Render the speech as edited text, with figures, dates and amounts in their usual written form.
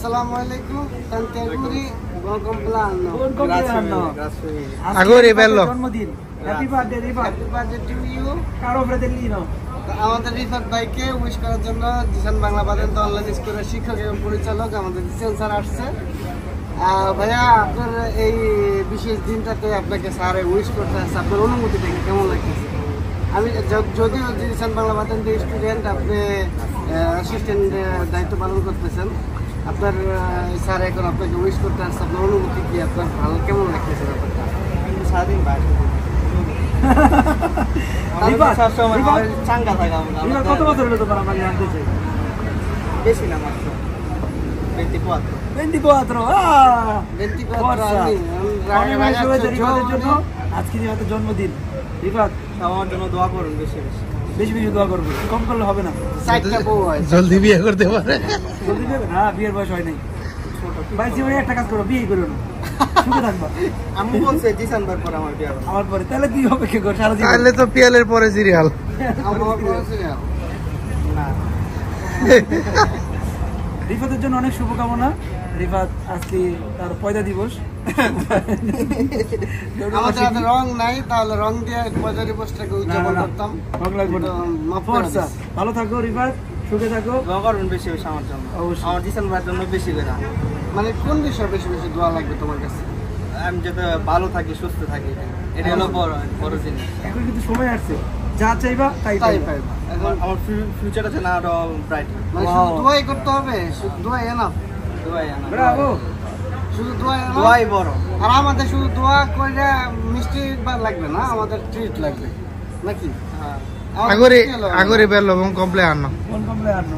Assalamualaikum, tanti auguri, buon compleanno. Buon compleanno. Auguri bello. জন্মদিন। Happy birthday Rifat. Happy birthday to you. কারো ফ্রেদেলিনো। আমাদের রিফাত ভাইকে wish করার জন্য জিসান বাংলা বাদেন্দ্র অনলাইন স্কুলের শিক্ষক এবং পরিচালক আমাদের জিসান স্যার আসছে। ভাইয়া আপনার এই বিশেষ দিনটাতে আপনাকে স্যার উইশ করতে আসছে, আপনার অনুমতিটা কেমন লাগতেছে? আমি যদিও জিসান বাংলা বাদেন্দ্র স্টুডেন্ট, আপনি অ্যাসিস্ট্যান্ট দায়িত্ব পালন করতেছেন, আপনার স্যার এখন আপনাকে উইশ করতে আসছে, আপনার অনুমতি কি, আপনার ভালো কেমন লাগতেছে ব্যাপারটা? সারাদিন বাইরে চাঙ্গা থাকা কত বছর হলো তোমার আমাকে জানতেছে? বেশি না মাত্র 24 24 রিফাতের জন্য আজকে যেহেতু জন্মদিন, রিফাত আমার জন্য দোয়া করুন বেশি বেশি বেশি বেশি দোয়া করবে, কম করলে হবে না। জলদি বিয়ে করতে পারে। জলদি বিয়ে না, বিয়ের বয়স হয় নাই। ভাই জীবনে একটা কাজ করো, বিয়ে করো না, সুখে থাকবা। আমি বলছি ডিসেম্বর পর আমার বিয়ে হবে। আমার পরে তাহলে তুই অপেক্ষা কর সারা জীবন। তাহলে তো পিয়ালের পরে সিরিয়াল। না রিফাতের জন্য অনেক শুভকামনা। রিফাত আজকে তার পয়দা দিবস। আমাদের হাতে রং নাই, তাহলে রং দিয়ে পয়দা দিবসটাকে উদযাপন করতাম। রং লাগবে না। ভালো থাকো রিফাত, সুখে থাকো। দোয়া করুন বেশি বেশি আমার জন্য, অবশ্যই। আমার ডিসেম্বরের জন্য বেশি করে। মানে কোন বিষয়ে বেশি বেশি দোয়া লাগবে তোমার কাছে? আমি যাতে ভালো থাকি, সুস্থ থাকি, এটা হলো বড় জিনিস। এখন কিন্তু সময় আসছে, যা চাইবা তাই তাই পাইবা। পাইবা। আমার ফিউচার আছে না আরো ব্রাইট। মানে শুধু দোয়াই করতে হবে, শুধু দোয়াই এনাফ, দোয়াই আনা, ব্রাভো। শুধু দোয়াই এনাফ। দোয়াই বড়। আর আমাদের শুধু দোয়া করে মিষ্টি লাগবে না, আমাদের ট্রিট লাগবে নাকি? হ্যাঁ Auguri bello, buon compleanno. Buon compleanno.